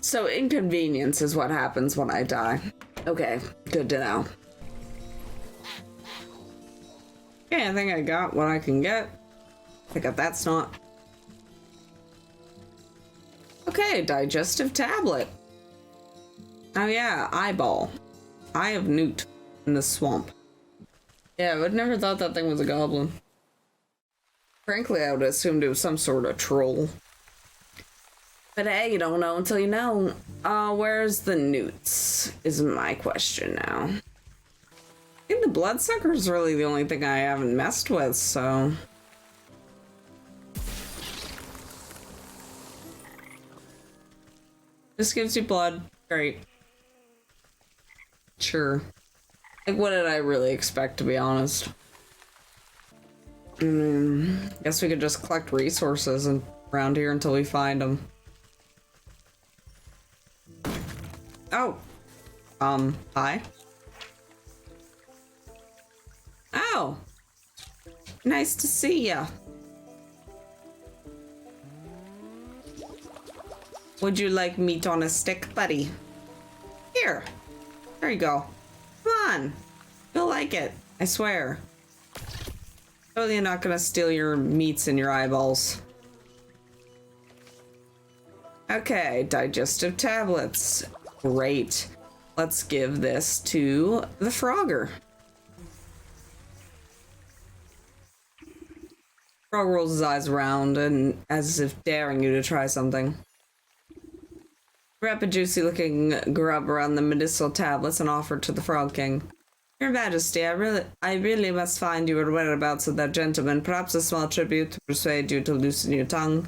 So inconvenience is what happens when I die. Okay, good to know. Okay, I think I got what I can get. I got that snot. Okay, digestive tablet. Oh yeah, eyeball. Eye of Newt in the swamp. Yeah, I would never thought that thing was a goblin. Frankly, I would have assumed it was some sort of troll. But hey, you don't know until you know. Where's the newts? Is my question now. I think the bloodsucker is really the only thing I haven't messed with, so. This gives you blood. Great. Sure. Like, what did I really expect, to be honest? Guess we could just collect resources around here until we find them. Oh. Hi. Oh. Nice to see ya. Would you like meat on a stick, buddy? Here. There you go. Come on. You'll like it. I swear. Totally not gonna steal your meats and your eyeballs. Okay, digestive tablets. Great. Let's give this to the Frogger. Frog rolls his eyes around and as if daring you to try something. Wrap a juicy looking grub around the medicinal tablets and offer it to the Frog King. Your Majesty, I really must find you at whereabouts of that gentleman. Perhaps a small tribute to persuade you to loosen your tongue.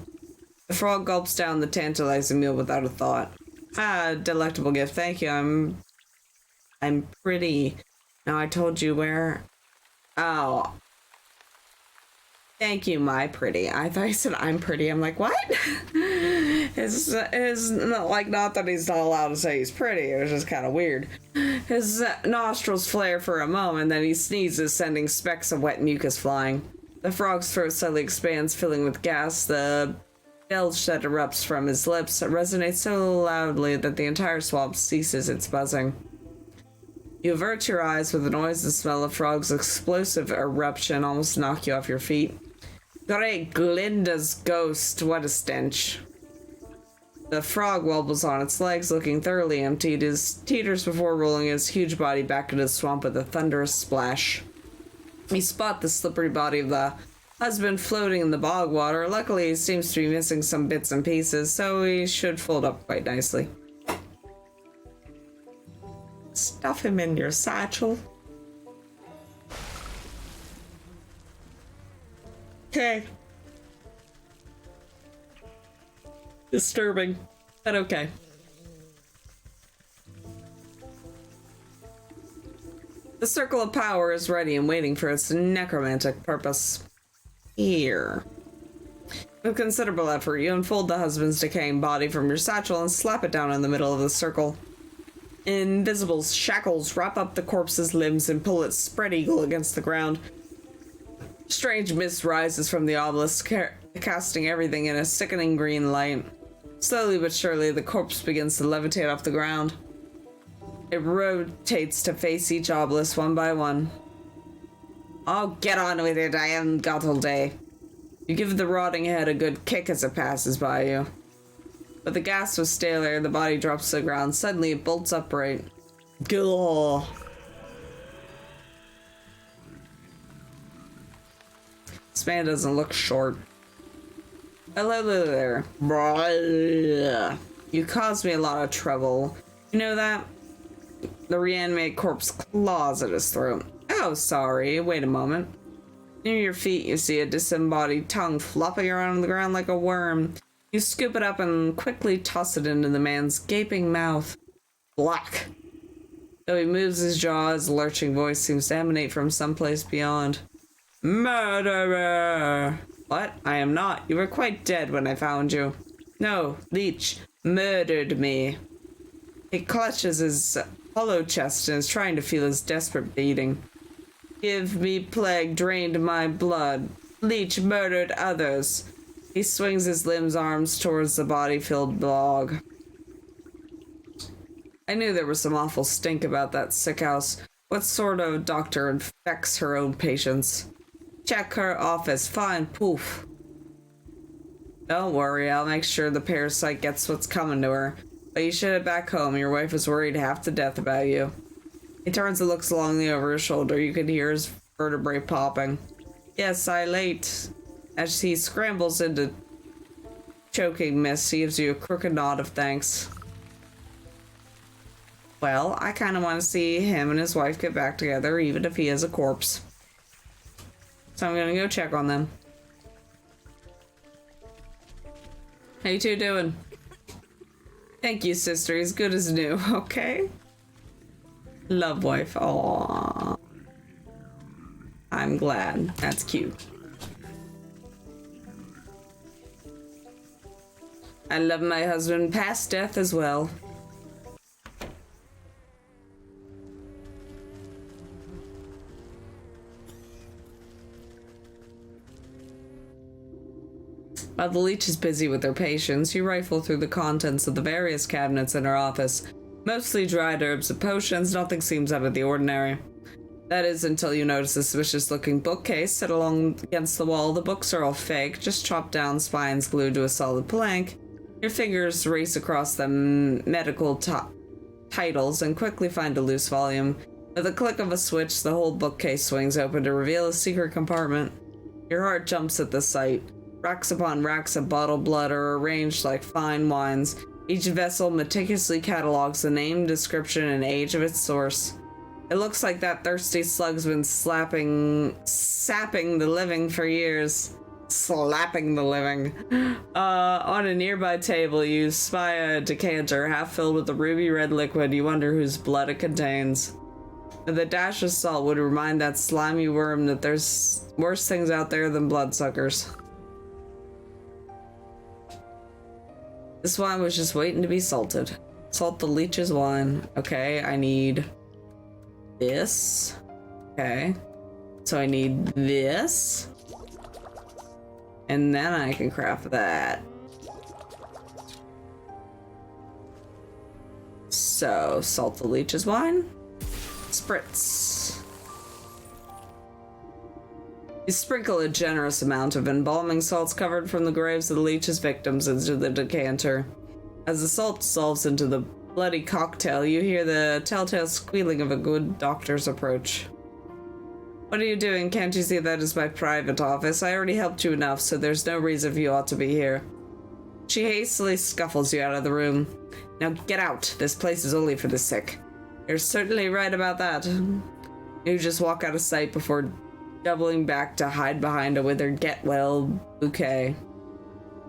The frog gulps down the tantalizing meal without a thought. Ah, delectable gift. Thank you. I'm pretty. Now I told you where. Oh. Thank you, my pretty. I thought he said I'm pretty. I'm like, what? His like, not that he's not allowed to say he's pretty. It was just kind of weird. His nostrils flare for a moment, then he sneezes, sending specks of wet mucus flying. The frog's throat suddenly expands, filling with gas. The belch that erupts from his lips resonates so loudly that the entire swamp ceases its buzzing. You avert your eyes with the noise and smell of frog's explosive eruption almost knock you off your feet. Great Glinda's ghost, what a stench. The frog wobbles on its legs, looking thoroughly emptied. It teeters before rolling his huge body back into the swamp with a thunderous splash. You spot the slippery body of the husband floating in the bog water. Luckily, he seems to be missing some bits and pieces, so he should fold up quite nicely. Stuff him in your satchel. Okay. Disturbing, but okay. The circle of power is ready and waiting for its necromantic purpose. Here. With considerable effort, you unfold the husband's decaying body from your satchel and slap it down in the middle of the circle. Invisible shackles wrap up the corpse's limbs and pull it spread eagle against the ground. Strange mist rises from the obelisk, casting everything in a sickening green light. Slowly but surely, the corpse begins to levitate off the ground. It rotates to face each obelisk one by one. Oh, get on with it, I haven't got all day. You give the rotting head a good kick as it passes by you. But the gas was stale air, the body drops to the ground. Suddenly, it bolts upright. Gah. This man doesn't look short. Hello there. You caused me a lot of trouble. You know that? The reanimated corpse claws at his throat. Oh, sorry. Wait a moment. Near your feet, you see a disembodied tongue flopping around on the ground like a worm. You scoop it up and quickly toss it into the man's gaping mouth. Black. Though he moves his jaw, his lurching voice seems to emanate from someplace beyond. Murderer! What? I am not. You were quite dead when I found you. No, Leech murdered me. He clutches his hollow chest and is trying to feel his desperate beating. Give me plague, drained my blood. Leech murdered others. He swings his limbs, arms towards the body-filled bog. I knew there was some awful stink about that sick house. What sort of doctor infects her own patients? Check her office. Fine. Poof. Don't worry, I'll make sure the parasite gets what's coming to her. But you should head back home. Your wife is worried half to death about you. He turns and looks longingly over his shoulder. You can hear his vertebrae popping. Yes, I late. As he scrambles into choking mist, he gives you a crooked nod of thanks. Well, I kind of want to see him and his wife get back together, even if he is a corpse. So I'm gonna go check on them. How you two doing? Thank you, sister. He's good as new, okay? Love wife. Aww. I'm glad. That's cute. I love my husband past death as well. While the Leech is busy with her patients, you rifle through the contents of the various cabinets in her office. Mostly dried herbs and potions, nothing seems out of the ordinary. That is until you notice a suspicious-looking bookcase set along against the wall. The books are all fake, just chopped down spines glued to a solid plank. Your fingers race across the medical titles and quickly find a loose volume. With a click of a switch, the whole bookcase swings open to reveal a secret compartment. Your heart jumps at the sight. Racks upon racks of bottled blood are arranged like fine wines. Each vessel meticulously catalogs the name, description, and age of its source. It looks like that thirsty slug's been sapping the living for years. Slapping the living. On a nearby table, you spy a decanter half filled with a ruby red liquid. You wonder whose blood it contains. The dash of salt would remind that slimy worm that there's worse things out there than bloodsuckers. This wine was just waiting to be salted. Salt the Leech's wine. Okay, I need this. Okay. So I need this. And then I can craft that. So, salt the Leech's wine. Spritz. You sprinkle a generous amount of embalming salts covered from the graves of the Leech's victims into the decanter. As the salt dissolves into the bloody cocktail, you hear the telltale squealing of a good doctor's approach. What are you doing? Can't you see that is my private office? I already helped you enough, so there's no reason for you ought to be here. She hastily scuffles you out of the room. Now get out. This place is only for the sick. You're certainly right about that. You just walk out of sight before doubling back to hide behind a withered get-well bouquet.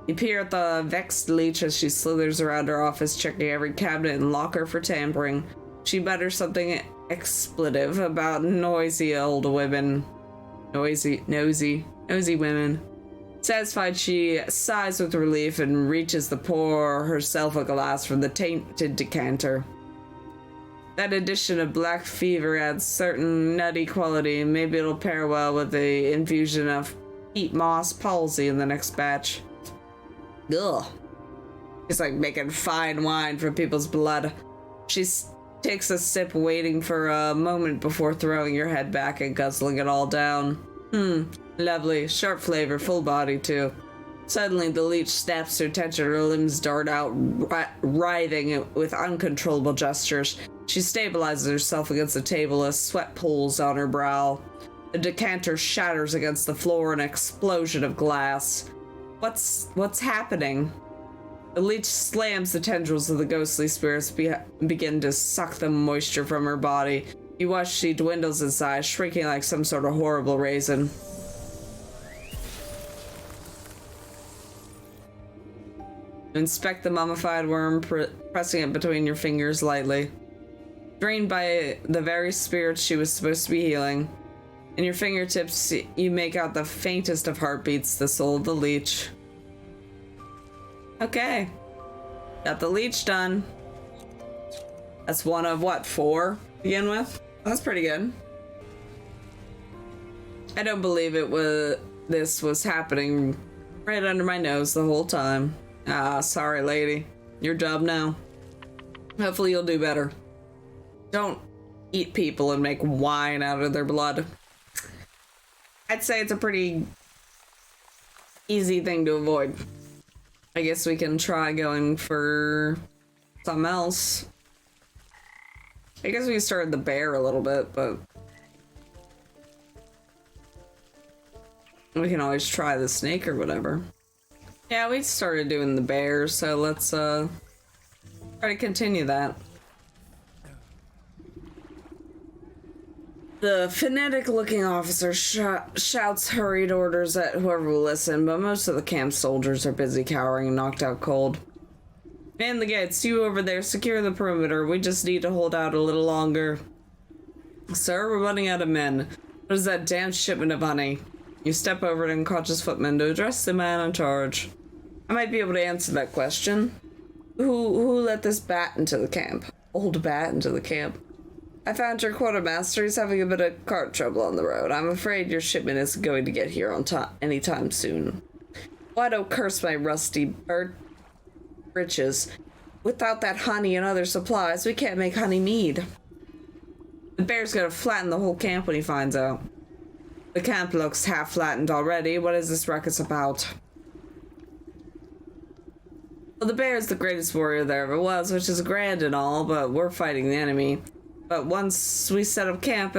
You peer at the vexed Leech as she slithers around her office, checking every cabinet and locker for tampering. She mutters something expletive about noisy old women. Nosy women. Satisfied, she sighs with relief and reaches to pour herself a glass from the tainted decanter. That addition of black fever adds certain nutty quality. Maybe it'll pair well with the infusion of peat moss palsy in the next batch. Ugh. It's like making fine wine from people's blood. She takes a sip, waiting for a moment before throwing your head back and guzzling it all down. Lovely. Sharp flavor, full body too. Suddenly, the Leech snaps her attention. Her limbs dart out, writhing with uncontrollable gestures. She stabilizes herself against the table as sweat pools on her brow. The decanter shatters against the floor, an explosion of glass. What's happening? The Leech slams the tendrils of the ghostly spirits begin to suck the moisture from her body. You watch she dwindles in size, shrinking like some sort of horrible raisin. Inspect the mummified worm, pressing it between your fingers lightly. Drained by the very spirits she was supposed to be healing. In your fingertips, you make out the faintest of heartbeats, the soul of the Leech. Okay. Got the Leech done. That's one of, what, 4 to begin with? That's pretty good. I don't believe this was happening right under my nose the whole time. Ah, sorry, lady. Your job now. Hopefully you'll do better. Don't eat people and make wine out of their blood. I'd say it's a pretty easy thing to avoid. I guess we can try going for something else. I guess we started the bear a little bit, but we can always try the snake or whatever. Yeah, we started doing the bear, so let's try to continue that. The phonetic-looking officer shouts hurried orders at whoever will listen, but most of the camp soldiers are busy cowering and knocked out cold. Man the gates, you over there, secure the perimeter. We just need to hold out a little longer. Sir, we're running out of men. What is that damn shipment of honey? You step over to an unconscious footman to address the man in charge. I might be able to answer that question. Who let this bat into the camp? Old bat into the camp. I found your quartermaster. He's having a bit of cart trouble on the road. I'm afraid your shipment isn't going to get here on time anytime soon. Why don't curse my rusty breeches? Without that honey and other supplies, we can't make honey mead. The bear's gonna flatten the whole camp when he finds out. The camp looks half flattened already. What is this ruckus about? Well, the bear is the greatest warrior there ever was, which is grand and all, but we're fighting the enemy. But once we set up camp,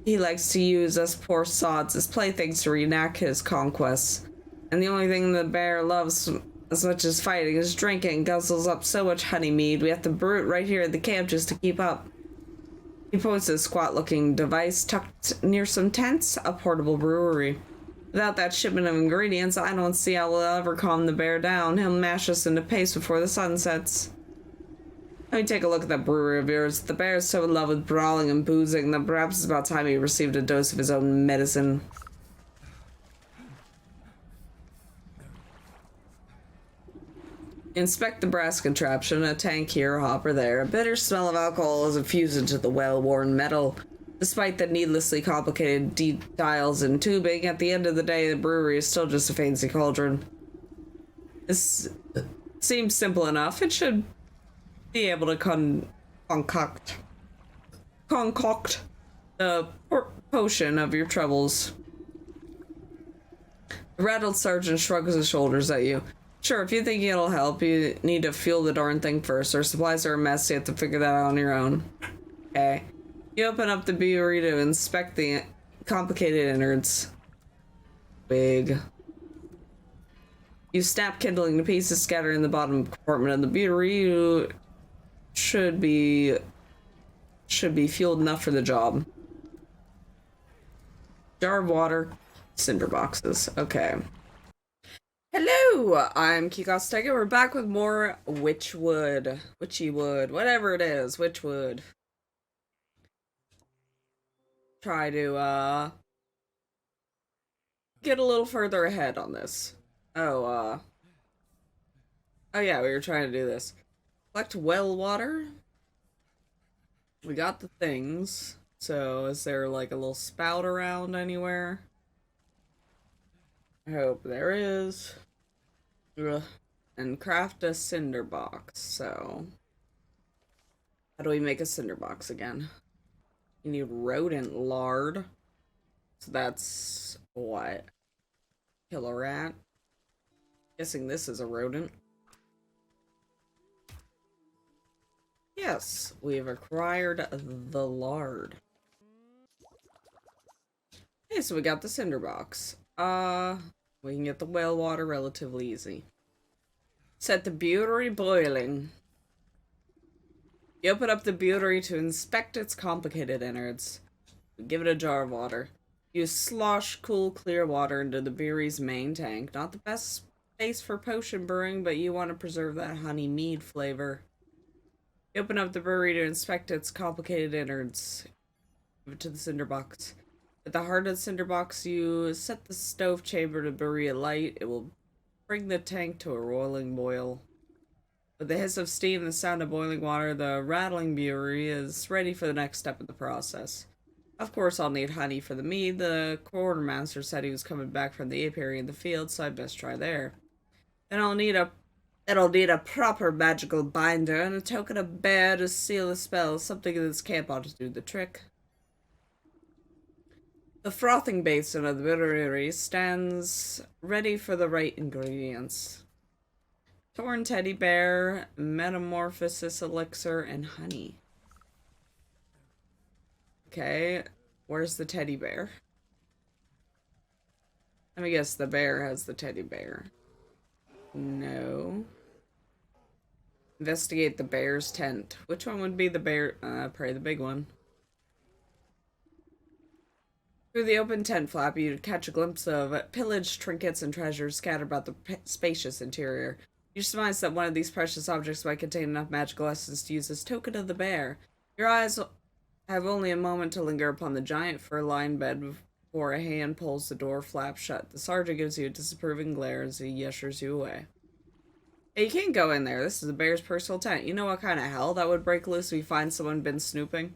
he likes to use us poor sods as playthings to reenact his conquests. And the only thing the bear loves as much as fighting is drinking. Guzzles up so much honey mead, we have to brew it right here at the camp just to keep up. He points to a squat-looking device tucked near some tents, a portable brewery. Without that shipment of ingredients, I don't see how we'll ever calm the bear down. He'll mash us into paste before the sun sets. Let me take a look at that brewery of yours. The bear is so in love with brawling and boozing that perhaps it's about time he received a dose of his own medicine. Inspect the brass contraption, a tank here, a hopper there. A bitter smell of alcohol is infused into the well-worn metal. Despite the needlessly complicated dials and tubing, at the end of the day, the brewery is still just a fancy cauldron. This seems simple enough. It should be able to concoct the potion of your troubles. The rattled sergeant shrugs his shoulders at you. Sure, if you think it'll help, you need to fuel the darn thing first. Our supplies are a mess, you have to figure that out on your own. Okay. You open up the brewery to inspect the complicated innards. Big. You snap kindling to pieces scattered in the bottom compartment of the brewery. You should be fueled enough for the job. Jar of water, cinder boxes. Okay. Hello, I'm Kikostega. We're back with more Wytchwood. Witchywood, whatever it is, Wytchwood. Try to, get a little further ahead on this. Oh yeah, we were trying to do this. Collect well water. We got the things. So, is there like a little spout around anywhere? I hope there is. Ugh. And craft a cinder box. So, how do we make a cinder box again? You need rodent lard. So that's what? Kill a rat. Guessing this is a rodent. Yes, we've acquired the lard. Okay, so we got the cinder box. We can get the well water relatively easy. Set the brewery boiling. You open up the brewery to inspect its complicated innards. Give it a jar of water. You slosh cool, clear water into the brewery's main tank. Not the best space for potion brewing, but you want to preserve that honey mead flavor. You open up the brewery to inspect its complicated innards. Give it to the cinder box. At the heart of the cinder box, you set the stove chamber to brewery alight. It will bring the tank to a roiling boil. With the hiss of steam and the sound of boiling water, the rattling brewery is ready for the next step of the process. Of course, I'll need honey for the mead. The quartermaster said he was coming back from the apiary in the field, so I'd best try there. Then I'll need a It'll need a proper magical binder and a token of bear to seal the spell. Something in this camp ought to do the trick. The frothing basin of the brewery stands ready for the right ingredients. Torn teddy bear, metamorphosis elixir, and honey. Okay, where's the teddy bear? Let me guess, the bear has the teddy bear. No. Investigate the bear's tent. Which one would be the bear? Probably the big one. Through the open tent flap, you'd catch a glimpse of pillaged trinkets and treasures scattered about the spacious interior. You surmise that one of these precious objects might contain enough magical essence to use as token of the bear. Your eyes have only a moment to linger upon the giant fur-lined bed before a hand pulls the door flap shut. The sergeant gives you a disapproving glare as he ushers you away. Hey, you can't go in there. This is the bear's personal tent. You know what kind of hell that would break loose if we find someone been snooping?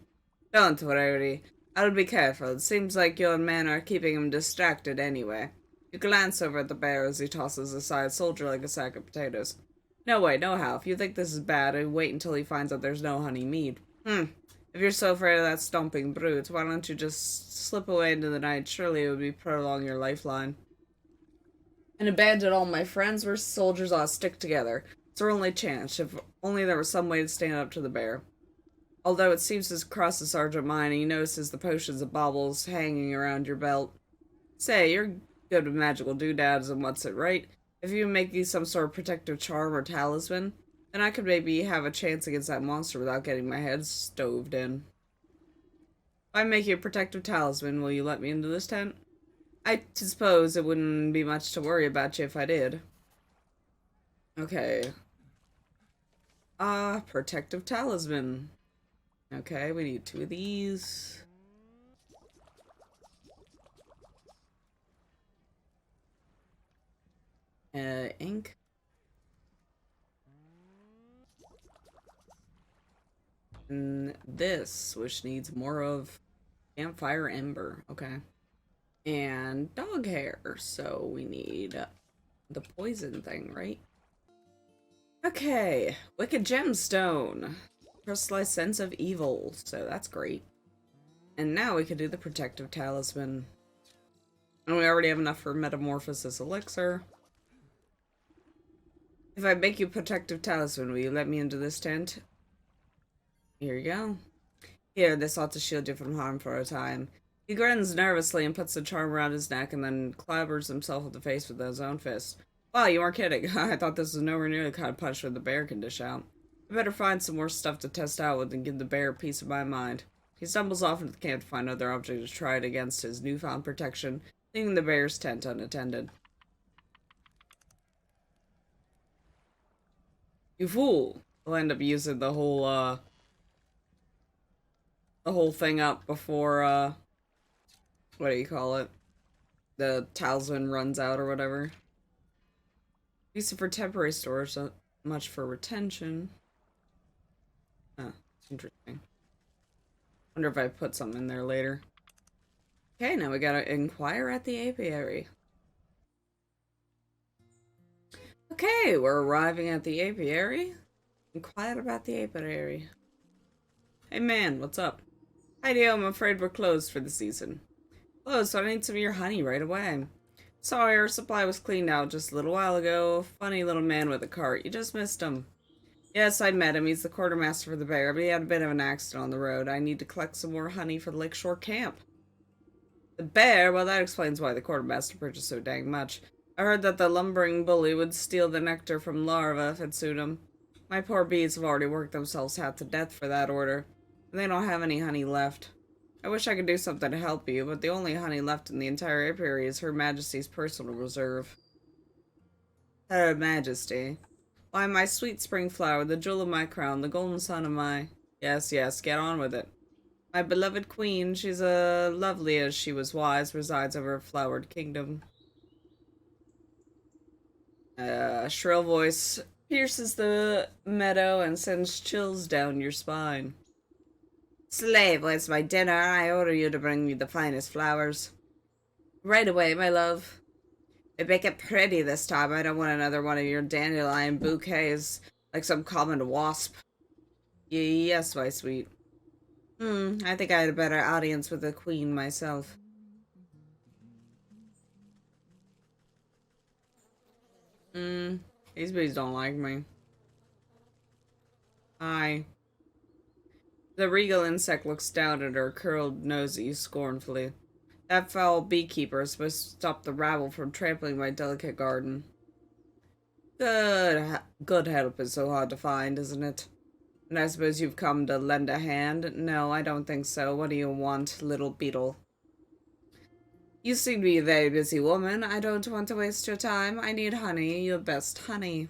Don't worry. I would be careful. It seems like your men are keeping him distracted anyway. You glance over at the bear as he tosses aside soldier like a sack of potatoes. No way, no how. If you think this is bad, wait until he finds out there's no honey mead. If you're so afraid of that stomping brute, why don't you just slip away into the night? Surely it would be prolong your lifeline. And abandon all my friends. We're soldiers ought to stick together. It's our only chance. If only there was some way to stand up to the bear. Although it seems to cross the sergeant's mind, and he notices the potions of baubles hanging around your belt. Say, you're good with magical doodads and what's it, right? If you make these some sort of protective charm or talisman, then I could maybe have a chance against that monster without getting my head stoved in. If I make you a protective talisman, will you let me into this tent? I suppose it wouldn't be much to worry about you if I did. Okay. Protective talisman. Okay, we need 2 of these. Ink. And this, which needs more of campfire ember. Okay. And dog hair. So we need the poison thing, right? Okay. Wicked gemstone. Crystallized sense of evil. So that's great. And now we can do the protective talisman. And we already have enough for metamorphosis elixir. If I make you protective talisman, will you let me into this tent? Here you go. Here, this ought to shield you from harm for a time. He grins nervously and puts the charm around his neck and then clabbers himself in the face with his own fist. Wow, you weren't kidding. I thought this was nowhere near the kind of punishment the bear can dish out. I better find some more stuff to test out with and give the bear a piece of my mind. He stumbles off into the camp to find another object to try it against his newfound protection, leaving the bear's tent unattended. You fool! I'll end up using the whole thing up before, what do you call it? The talisman runs out or whatever. Use it for temporary storage, not much for retention. Huh, interesting. Wonder if I put something in there later. Okay, now we gotta inquire at the apiary. Okay, we're arriving at the apiary. Inquire about the apiary. Hey man, what's up? Heidi, I'm afraid we're closed for the season. Closed, so I need some of your honey right away. Sorry, our supply was cleaned out just a little while ago. Funny little man with a cart. You just missed him. Yes, I met him. He's the quartermaster for the bear, but he had a bit of an accident on the road. I need to collect some more honey for the lakeshore camp. The bear? Well, that explains why the quartermaster purchased so dang much. I heard that the lumbering bully would steal the nectar from larvae if it suited him. My poor bees have already worked themselves half to death for that order, and they don't have any honey left. I wish I could do something to help you, but the only honey left in the entire apiary is Her Majesty's personal reserve. Her Majesty. Why, my sweet spring flower, the jewel of my crown, the golden son of my... Yes, get on with it. My beloved queen, she's lovely as she was wise, resides over a flowered kingdom. A shrill voice pierces the meadow and sends chills down your spine. Slave, where's my dinner? I order you to bring me the finest flowers. Right away, my love. They make it pretty this time. I don't want another one of your dandelion bouquets like some common wasp. Yes, my sweet. I think I had a better audience with the queen myself. These bees don't like me. Hi. The regal insect looks down at her curled nosy scornfully. That foul beekeeper is supposed to stop the rabble from trampling my delicate garden. Good help is so hard to find, isn't it? And I suppose you've come to lend a hand? No, I don't think so. What do you want, little beetle? You seem to be a very busy woman. I don't want to waste your time. I need honey, your best honey.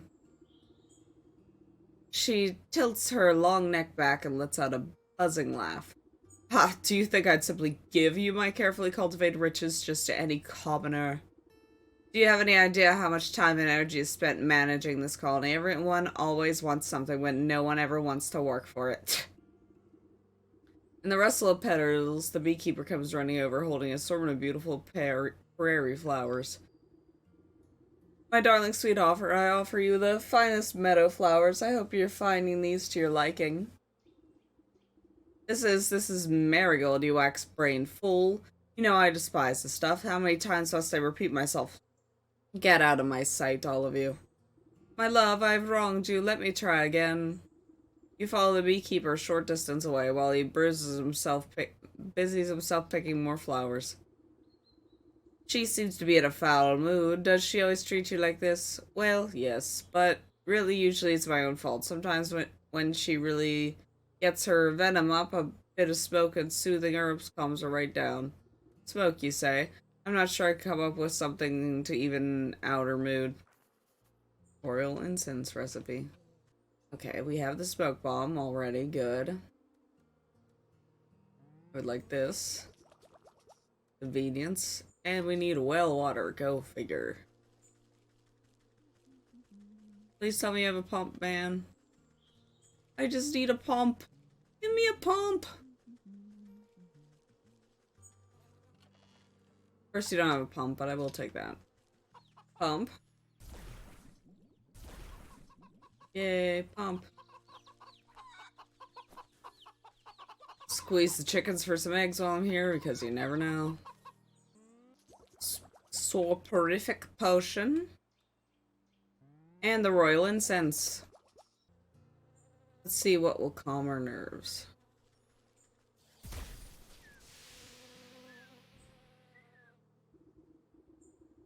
She tilts her long neck back and lets out a buzzing laugh. Ha, do you think I'd simply give you my carefully cultivated riches just to any commoner? Do you have any idea how much time and energy is spent managing this colony? Everyone always wants something when no one ever wants to work for it. In the rustle of petals, the beekeeper comes running over, holding a assortment of beautiful prairie flowers. My darling sweet offer, I offer you the finest meadow flowers. I hope you're finding these to your liking. This is marigold, you wax-brained fool. You know I despise the stuff. How many times must I repeat myself? Get out of my sight, all of you. My love, I've wronged you. Let me try again. You follow the beekeeper a short distance away while he busies himself picking more flowers. She seems to be in a foul mood. Does she always treat you like this? Well, yes, but really usually it's my own fault. Sometimes when she really gets her venom up, a bit of smoke and soothing herbs calms her right down. Smoke, you say? I'm not sure I can come up with something to even out her mood. Royal incense recipe. Okay, we have the smoke bomb already. Good. I would like this. Convenience. And we need well water. Go figure. Please tell me you have a pump, man. I just need a pump. Give me a pump. First, you don't have a pump, but I will take that. Pump. Yay, pump. Squeeze the chickens for some eggs while I'm here, because you never know. Soporific potion. And the royal incense. Let's see what will calm our nerves.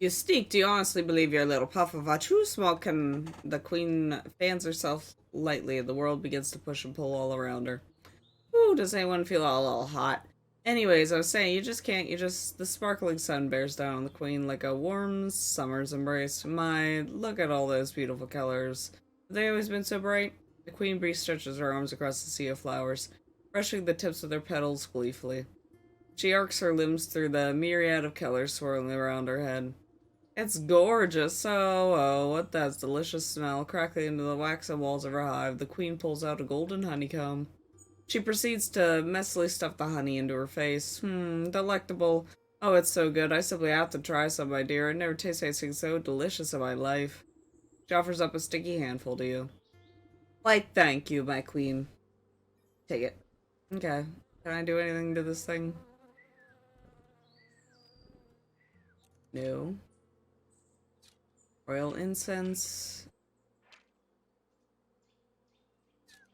You sneak, do you honestly believe your little puff of true smoke and the queen fans herself lightly and the world begins to push and pull all around her. Ooh, does anyone feel all hot? Anyways, I was saying, the sparkling sun bears down on the queen like a warm summer's embrace. My, look at all those beautiful colors. Have they always been so bright? The queen bee stretches her arms across the sea of flowers, brushing the tips of their petals gleefully. She arcs her limbs through the myriad of colors swirling around her head. It's gorgeous. Oh, what that delicious smell. Crackling into the waxen walls of her hive, the queen pulls out a golden honeycomb. She proceeds to messily stuff the honey into her face. Delectable. Oh, it's so good. I simply have to try some, my dear. I never tasted anything so delicious in my life. She offers up a sticky handful to you. Why, thank you, my queen. Take it. Okay. Can I do anything to this thing? No. Royal incense.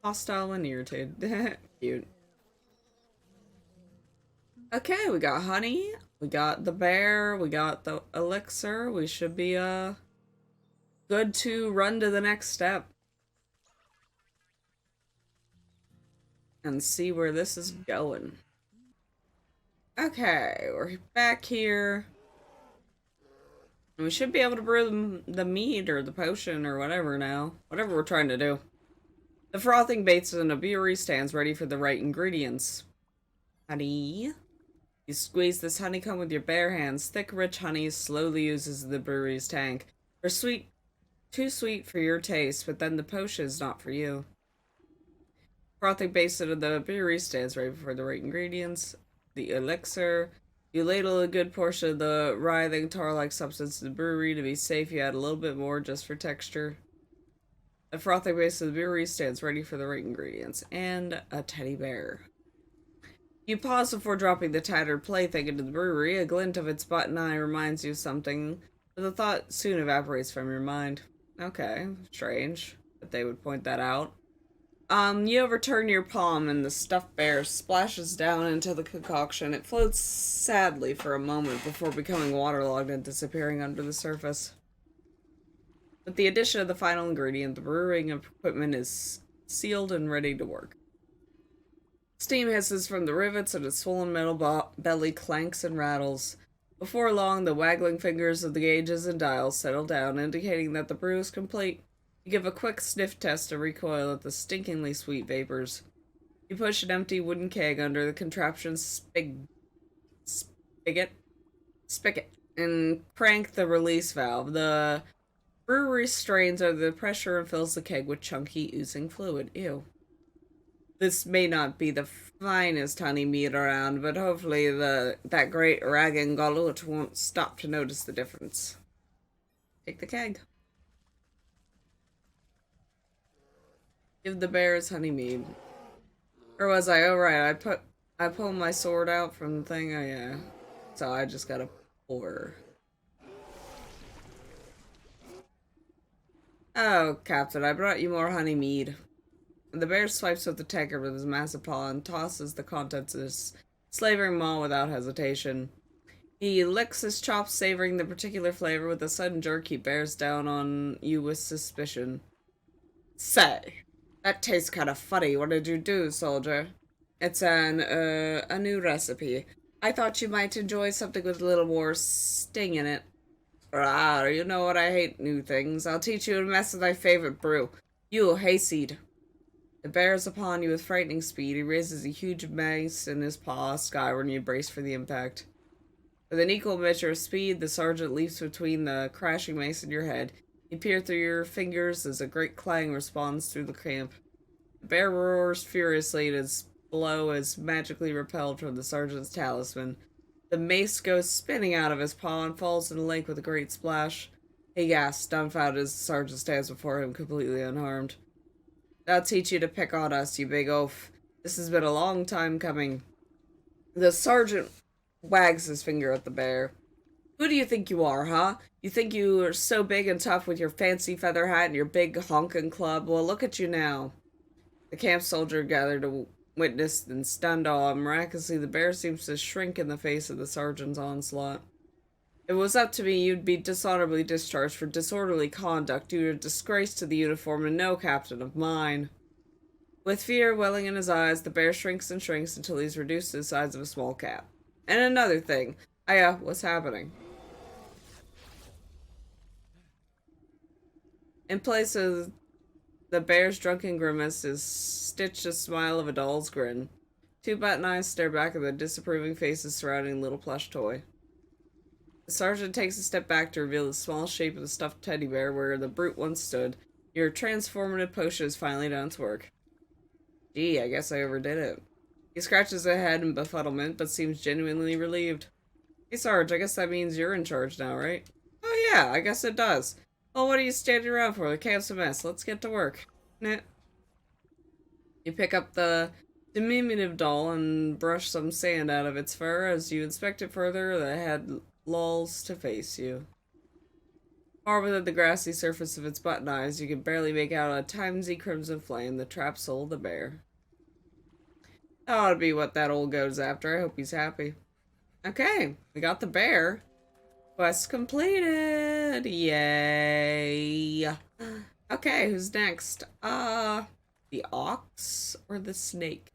Hostile and irritated. Cute. Okay, we got honey. We got the bear. We got the elixir. We should be, good to run to the next step. And see where this is going. Okay, we're back here. We should be able to brew the mead or the potion or whatever now. Whatever we're trying to do. The frothing basin in a brewery stands ready for the right ingredients. Honey. You squeeze this honeycomb with your bare hands. Thick, rich honey slowly oozes the brewery's tank. For sweet, too sweet for your taste, but then the potion is not for you. Frothing basin of the brewery stands ready for the right ingredients. The elixir. You ladle a good portion of the writhing tar-like substance in the brewery. To be safe, you add a little bit more just for texture. The frothing base of the brewery stands ready for the right ingredients. And a teddy bear. You pause before dropping the tattered plaything into the brewery. A glint of its button eye reminds you of something, but the thought soon evaporates from your mind. Okay, strange that they would point that out. You overturn your palm and the stuffed bear splashes down into the concoction. It floats sadly for a moment before becoming waterlogged and disappearing under the surface. With the addition of the final ingredient, the brewing equipment is sealed and ready to work. Steam hisses from the rivets and its swollen metal belly clanks and rattles. Before long, the waggling fingers of the gauges and dials settle down, indicating that the brew is complete. You give a quick sniff test to recoil at the stinkingly sweet vapors. You push an empty wooden keg under the contraption's spigot, and crank the release valve. The brewery strains under the pressure and fills the keg with chunky, oozing fluid. Ew. This may not be the finest honey mead around, but hopefully that great Ragan Galut won't stop to notice the difference. Take the keg. Give the bears honey mead. Or was I? Oh right, I pulled my sword out from the thing. Oh yeah. So I just gotta pour. Oh, Captain, I brought you more honey mead. The bear swipes with the tankard with his massive paw and tosses the contents of his slavering maw without hesitation. He licks his chops, savoring the particular flavor. With a sudden jerk, he bears down on you with suspicion. Say, that tastes kind of funny. What did you do, soldier? It's a new recipe. I thought you might enjoy something with a little more sting in it. Ah, you know what? I hate new things. I'll teach you to mess with my favorite brew. You, hayseed. It bears upon you with frightening speed. He raises a huge mace in his paw skyward and you brace for the impact. With an equal measure of speed, the sergeant leaps between the crashing mace and your head. You peer through your fingers as a great clang responds through the camp. The bear roars furiously and his blow is magically repelled from the sergeant's talisman. The mace goes spinning out of his paw and falls in the lake with a great splash. He gasps, dumbfounded as the sergeant stands before him, completely unharmed. That'll teach you to pick on us, you big oaf. This has been a long time coming. The sergeant wags his finger at the bear. Who do you think you are, huh? You think you are so big and tough with your fancy feather hat and your big honkin' club? Well, look at you now. The camp soldier gathered to witness in stunned awe. Miraculously, the bear seems to shrink in the face of the sergeant's onslaught. If it was up to me, you'd be dishonorably discharged for disorderly conduct. You're a disgrace to the uniform and no captain of mine. With fear welling in his eyes, the bear shrinks and shrinks until he's reduced to the size of a small cat. And another thing. What's happening? In place of the bear's drunken grimace is stitched a smile of a doll's grin. Two button eyes stare back at the disapproving faces surrounding the little plush toy. The sergeant takes a step back to reveal the small shape of the stuffed teddy bear where the brute once stood. Your transformative potion has finally done its work. Gee, I guess I overdid it. He scratches his head in befuddlement, but seems genuinely relieved. Hey, Sarge, I guess that means you're in charge now, right? Oh yeah, I guess it does. Well, what are you standing around for? The camp's a mess. Let's get to work. Nah. You pick up the diminutive doll and brush some sand out of its fur. As you inspect it further, the head lolls to face you. Far within the grassy surface of its button eyes, you can barely make out a timesy crimson flame, the trapped soul of the bear. That ought to be what that old goat's after. I hope he's happy. Okay, we got the bear. Quest completed! Yay! Okay, who's next? The ox or the snake?